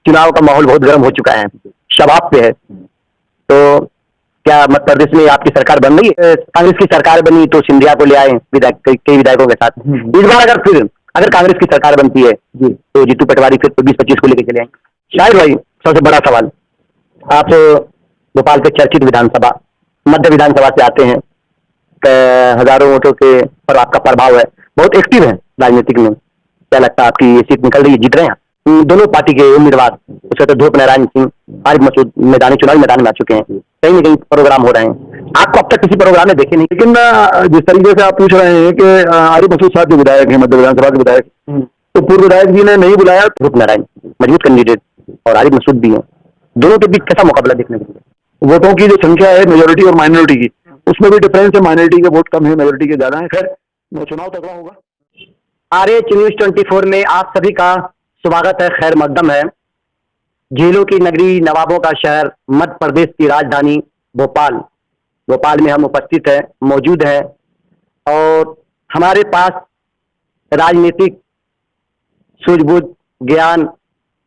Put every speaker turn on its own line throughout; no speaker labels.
चुनाव का माहौल बहुत गर्म हो चुका है, शबाब पे है। तो क्या मध्य प्रदेश में आपकी सरकार बन रही है? कांग्रेस की सरकार बनी तो सिंधिया को ले आए विधायक, कई विधायकों के साथ। इस बार अगर कांग्रेस की सरकार बनती है तो जीतू पटवारी फिर 20-25 को लेकर चले आएंगे। शायद भाई सबसे बड़ा सवाल, आप भोपाल के चर्चित विधानसभा मध्य विधानसभा से आते हैं, हजारों वोटों के पर आपका प्रभाव है, बहुत एक्टिव है राजनीतिक में। क्या लगता है आपकी ये सीट निकल रही है, जीत रहे हैं? दोनों पार्टी के उम्मीदवार उसके तो धूप नारायण सिंह आरिफ मसूद चुनावी मैदान में आ चुके हैं, कहीं न कहीं प्रोग्राम हो रहे हैं। आपको अब तक किसी प्रोग्राम में देखे नहीं,
लेकिन जिस तरीके से आप पूछ रहे हैं कि आरिफ मसूद साहब जो विधायक हैं, मध्य विधानसभा के विधायक, तो पूर्व विधायक जी ने नहीं बुलाया।
धूप नारायण मजबूत कैंडिडेट और आरिफ मसूद भी है, दोनों के बीच कैसा मुकाबला देखने को मिलेगा?
वोटों की जो संख्या है मेजोरिटी और माइनॉरिटी की, उसमें भी डिफरेंस है। माइनॉरिटी के वोट कम है, मेजोरिटी के ज्यादा है। खैर चुनाव तगड़ा होगा।
RH न्यूज 24 में आप सभी का स्वागत है, खैर मकदम है। झीलों की नगरी, नवाबों का शहर, मध्य प्रदेश की राजधानी भोपाल में हम उपस्थित हैं, मौजूद हैं और हमारे पास राजनीतिक सूझबूझ, ज्ञान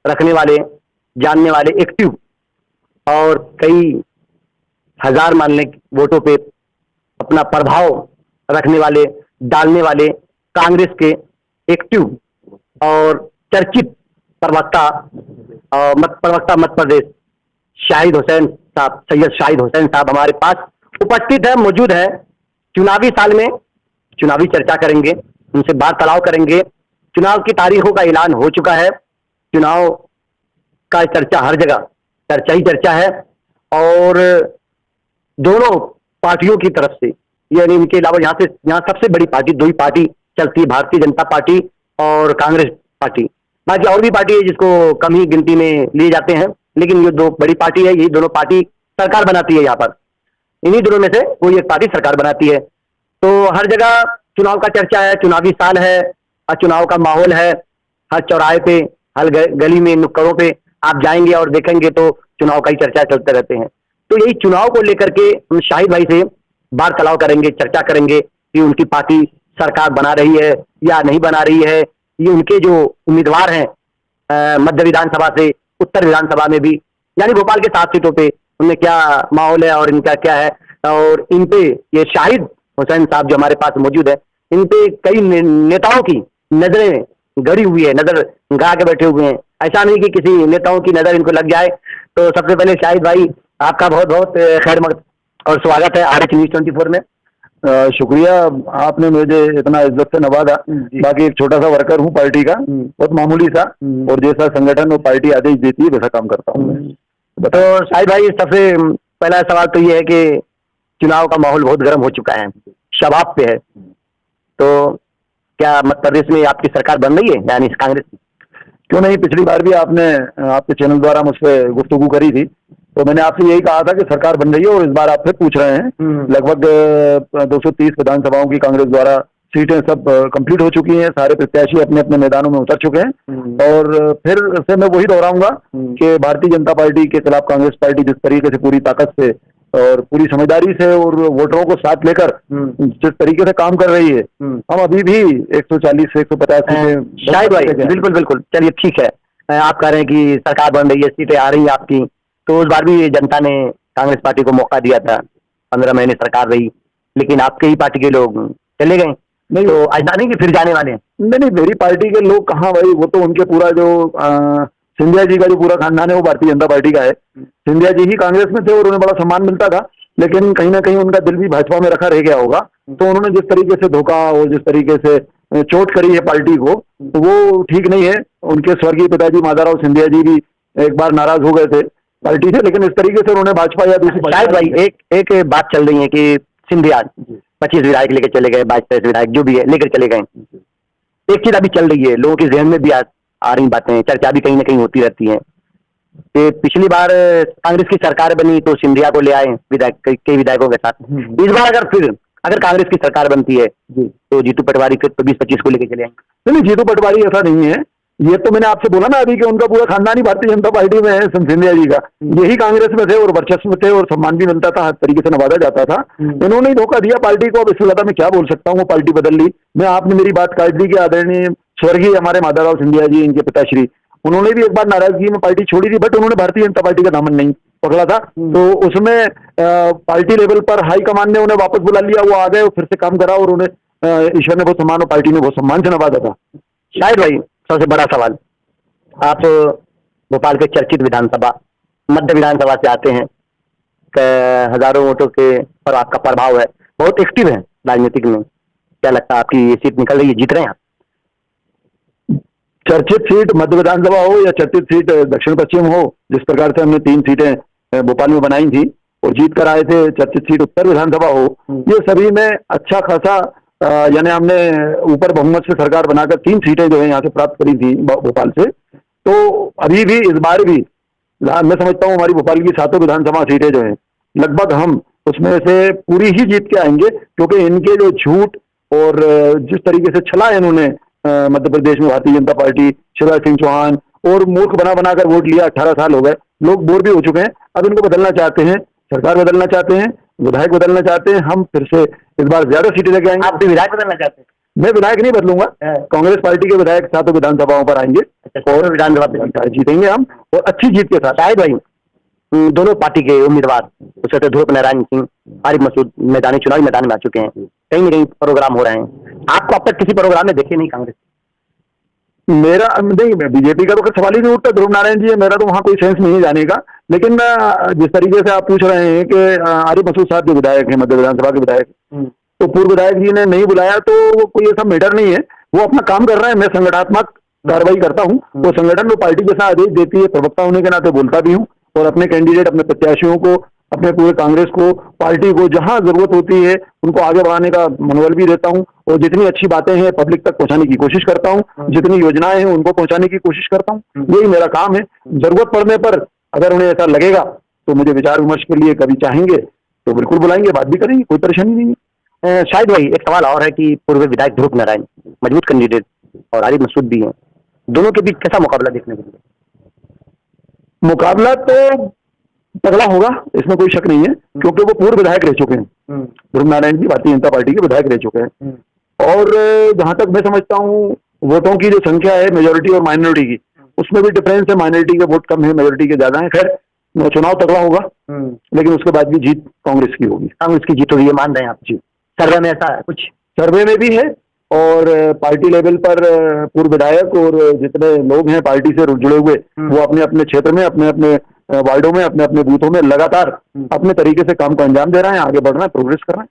रखने वाले, जानने वाले, एक्टिव और कई हजार मानने वोटों पे अपना प्रभाव रखने वाले, डालने वाले कांग्रेस के एक्टिव और चर्चित प्रवक्ता मध्य प्रदेश सैयद शाहिद हुसैन साहब हमारे पास उपस्थित है, मौजूद है। चुनावी साल में चुनावी चर्चा करेंगे, उनसे वार्तालाप करेंगे। चुनाव की तारीखों का ऐलान हो चुका है, चुनाव का चर्चा हर जगह चर्चा ही चर्चा है और दोनों पार्टियों की तरफ से, यानी इनके अलावा यहाँ सबसे बड़ी पार्टी, दो ही पार्टी चलती है, भारतीय जनता पार्टी और कांग्रेस पार्टी। बाकी और भी पार्टी है जिसको कम ही गिनती में लिए जाते हैं, लेकिन ये दो बड़ी पार्टी है, यही दोनों पार्टी सरकार बनाती है। यहाँ पर इन्हीं दोनों में से कोई एक पार्टी सरकार बनाती है। तो हर जगह चुनाव का चर्चा है, चुनावी साल है और चुनाव का माहौल है। हर चौराहे पे, हर गली में, नुक्कड़ों पे आप जाएंगे और देखेंगे तो चुनाव का ही चर्चा चलते रहते हैं। तो यही चुनाव को लेकर के हम शाहिद भाई से वार्तालाप करेंगे, चर्चा करेंगे कि उनकी पार्टी सरकार बना रही है या नहीं बना रही है। ये उनके जो उम्मीदवार हैं मध्य विधानसभा से उत्तर विधानसभा में भी, यानी भोपाल के 7 सीटों पे, उनमें क्या माहौल है और इनका क्या है। और इन पे ये शाहिद हुसैन साहब जो हमारे पास मौजूद है, इन पे कई नेताओं की नजरें गड़ी हुई है, नजर गा के बैठे हुए हैं। ऐसा नहीं कि किसी नेताओं की नजर इनको लग जाए। तो सबसे पहले शाहिद भाई आपका बहुत बहुत खैर मकदम और स्वागत है RH न्यूज 24 में।
शुक्रिया, आपने मुझे इतना इज्जत से नवाजा। बाकी एक छोटा सा वर्कर हूँ पार्टी का, बहुत मामूली सा, और जैसा संगठन और पार्टी आदेश देती है वैसा काम करता हूँ।
तो शाहिद भाई सबसे पहला सवाल तो ये है कि चुनाव का माहौल बहुत गर्म हो चुका है, शबाब पे है। तो क्या मध्य प्रदेश में आपकी सरकार बन रही है, यानी कांग्रेस की?
क्यों नहीं, पिछली बार भी आपने आपके चैनल द्वारा मुझ पर गुफ्तगू करी थी, तो मैंने आपसे यही कहा था कि सरकार बन रही है। और इस बार आप फिर पूछ रहे हैं। लगभग 230 विधानसभाओं की कांग्रेस द्वारा सीटें सब कंप्लीट हो चुकी हैं, सारे प्रत्याशी अपने अपने मैदानों में उतर चुके हैं। और फिर से मैं वही दोहराऊंगा कि भारतीय जनता पार्टी के खिलाफ कांग्रेस पार्टी जिस तरीके से पूरी ताकत से और पूरी समझदारी से और वोटरों को साथ लेकर जिस तरीके से काम कर रही है, हम अभी भी 140 से 150 सीटें।
शाहिद भाई बिल्कुल, चलिए ठीक है, आप कह रहे हैं कि सरकार बन रही है, सीटें आ रही है आपकी। तो उस बार भी जनता ने कांग्रेस पार्टी को मौका दिया था, 15 महीने सरकार रही, लेकिन आपके ही पार्टी के लोग चले गए।
नहीं,
तो ऐसा नहीं कि फिर जाने वाले हैं?
नहीं, मेरी पार्टी के लोग कहाँ भाई, वो तो उनके पूरा जो सिंधिया जी का जो पूरा खानदान है वो भारतीय जनता पार्टी का है। सिंधिया जी ही कांग्रेस में थे और उन्हें बड़ा सम्मान मिलता था, लेकिन कहीं ना कहीं उनका दिल भी भाजपा में रखा रह गया होगा। तो उन्होंने जिस तरीके से धोखा और जिस तरीके से चोट करी है पार्टी को, वो ठीक नहीं है। उनके स्वर्गीय पिताजी माधवराव सिंधिया जी भी एक बार नाराज हो गए थे पार्टी से, लेकिन इस तरीके से उन्होंने भाजपा या दूसरी
शायद भाई एक बात चल रही है कि सिंधिया 25 विधायक लेकर चले गए, 22-23 विधायक जो भी है लेकर चले गए। एक चीज अभी चल रही है, लोगों के जहन में भी आ रही बातें, चर्चा भी कहीं ना कहीं होती रहती है कि पिछली बार कांग्रेस की सरकार बनी तो सिंधिया को ले आए कई विधायकों के साथ। इस बार अगर कांग्रेस की सरकार बनती है तो जीतू पटवारी फिर 20-25 को लेकर चले आएंगे?
नहीं, जीतू पटवारी ऐसा नहीं है। ये तो मैंने आपसे बोला ना अभी कि उनका पूरा खानदान ही भारतीय जनता पार्टी में है। सिंधिया जी का यही कांग्रेस में थे और वर्चस्व में थे और सम्मान भी मिलता था, हर तरीके से नवाजा जाता था। इन्होंने ही धोखा दिया पार्टी को। अब इससे ज्यादा मैं क्या बोल सकता हूँ, वो पार्टी बदल ली। मैं आपने मेरी बात काट दी कि आदरणीय स्वर्गीय हमारे माधवराव सिंधिया जी, इनके पिताश्री, उन्होंने भी एक बार नाराजगी में पार्टी छोड़ी थी, बट उन्होंने भारतीय जनता पार्टी का दामन नहीं पकड़ा था। तो उसमें पार्टी लेवल पर हाईकमान ने उन्हें वापस बुला लिया, वो आ गए और फिर से काम करा और उन्हें ईश्वर ने बहुत सम्मान और पार्टी ने बहुत सम्मान से नवाजा था।
शायद भाई सबसे बड़ा सवाल, आप भोपाल के चर्चित विधानसभा मध्य विधानसभा से आते हैं, हजारों वोटों के पर आपका प्रभाव है, बहुत एक्टिव है राजनीतिक में, क्या लगता है आपकी ये सीट निकल रही है, जीत रहे हैं आप?
चर्चित सीट मध्य विधानसभा हो या चर्चित सीट दक्षिण पश्चिम हो, जिस प्रकार से हमने 3 सीटें भोपाल में बनाई थी और जीत कर आए थे, चर्चित सीट उत्तर विधानसभा हो, ये सभी में अच्छा खासा यानी हमने ऊपर बहुमत से सरकार बनाकर 3 सीटें जो है यहाँ से प्राप्त करी थी भोपाल से। तो अभी भी इस बार भी मैं समझता हूँ हमारी भोपाल की 7 विधानसभा सीटें जो है लगभग हम उसमें से पूरी ही जीत के आएंगे, क्योंकि इनके जो झूठ और जिस तरीके से छला इन्होंने मध्य प्रदेश में भारतीय जनता पार्टी, शिवराज सिंह चौहान और मूर्ख बना बनाकर वोट लिया, 18 साल हो गए, लोग बोर भी हो चुके हैं। अब इनको बदलना चाहते हैं, सरकार बदलना चाहते हैं, विधायक बदलना चाहते हैं, हम फिर से इस बार ज्यादा सीटें लेके आएंगे।
आप भी विधायक बदलना चाहते हैं?
मैं विधायक नहीं बदलूंगा, कांग्रेस पार्टी के विधायक 7 विधानसभाओं पर आएंगे और विधानसभा जीतेंगे हम और अच्छी जीत के साथ।
शायद भाई दोनों पार्टी के उम्मीदवार उससे ध्रुव नारायण सिंह, आरिफ मसूद चुनावी मैदान में आ चुके हैं, कहीं न कहीं प्रोग्राम हो रहे हैं, आपको अब तक किसी प्रोग्राम में देखे नहीं कांग्रेस?
मेरा नहीं, बीजेपी का तो सवाल ही नहीं उठता, ध्रुव नारायण जी है, मेरा तो वहाँ कोई सेंस नहीं है जाने का। लेकिन जिस तरीके से आप पूछ रहे हैं कि आरिफ मसूद साहब जो विधायक है, मध्य विधानसभा के विधायक, तो पूर्व विधायक जी ने नहीं बुलाया, तो वो कोई ऐसा मैटर नहीं है, वो अपना काम कर रहे हैं, मैं संगठनात्मक कार्रवाई करता हूँ, तो संगठन में पार्टी जैसा आदेश देती है, प्रवक्ता होने के नाते बोलता भी हूँ और अपने कैंडिडेट, अपने प्रत्याशियों को, अपने पूरे कांग्रेस को, पार्टी को जहां जरूरत होती है उनको आगे बढ़ाने का मनोबल भी देता हूं और जितनी अच्छी बातें हैं पब्लिक तक पहुंचाने की कोशिश करता हूं, जितनी योजनाएं हैं उनको पहुंचाने की कोशिश करता हूं, यही मेरा काम है। जरूरत पड़ने पर अगर उन्हें ऐसा लगेगा तो मुझे विचार विमर्श के लिए कभी चाहेंगे तो बिल्कुल बुलाएंगे, बात भी करेंगे, कोई परेशानी नहीं है।
शायद भाई एक सवाल और है कि पूर्व विधायक ध्रुव नारायण मजबूत कैंडिडेट और आरिफ मसूद भी हैं, दोनों के बीच कैसा मुकाबला देखने को मिलेगा?
मुकाबला तो तगड़ा होगा, इसमें कोई शक नहीं है, क्योंकि वो पूर्व विधायक रह चुके हैं, ध्रुव नारायण जी भारतीय जनता पार्टी के विधायक रह चुके हैं और जहां तक मैं समझता हूँ वोटों की जो संख्या है मेजोरिटी और माइनॉरिटी की, उसमें भी डिफरेंस है, माइनॉरिटी के वोट कम है, मेजोरिटी के ज्यादा है। खैर चुनाव तगड़ा होगा, लेकिन उसके बाद भी जीत कांग्रेस की होगी।
कांग्रेस की जीत होगी ये मान रहे हैं आप? जी, सर्वे में ऐसा है कुछ?
सर्वे में भी है और पार्टी लेवल पर पूर्व विधायक और जितने लोग हैं पार्टी से जुड़े हुए, वो अपने अपने क्षेत्र में, अपने अपने वार्डों में, अपने अपने बूथों में लगातार अपने तरीके से काम को अंजाम दे रहे हैं, आगे बढ़ रहे हैं, प्रोग्रेस कर रहे हैं।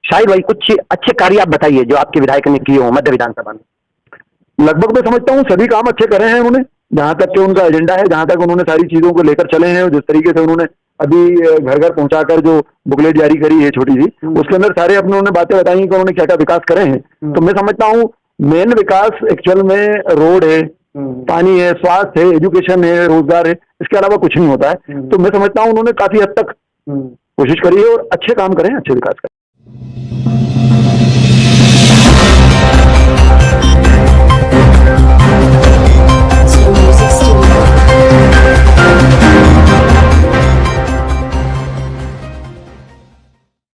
शायद भाई कुछ अच्छे कार्य आप बताइए जो आपके विधायक ने किए हो मध्य विधानसभा में।
लगभग मैं समझता हूँ सभी काम अच्छे करे हैं उन्होंने, जहां तक कि उनका एजेंडा है, जहां तक उन्होंने सारी चीजों को लेकर चले हैं, जिस तरीके से उन्होंने अभी घर घर पहुंचाकर जो बुकलेट जारी करी है छोटी सी, उसके अंदर सारे अपने उन्होंने बातें बताई कि उन्होंने क्या क्या विकास करे हैं। तो मैं समझता हूँ मेन विकास एक्चुअल में रोड है, पानी है, स्वास्थ्य है, एजुकेशन है, रोजगार है, इसके अलावा कुछ नहीं होता है। तो मैं समझता हूँ उन्होंने काफी हद तक कोशिश करी है और अच्छे काम करें, अच्छे विकास करें।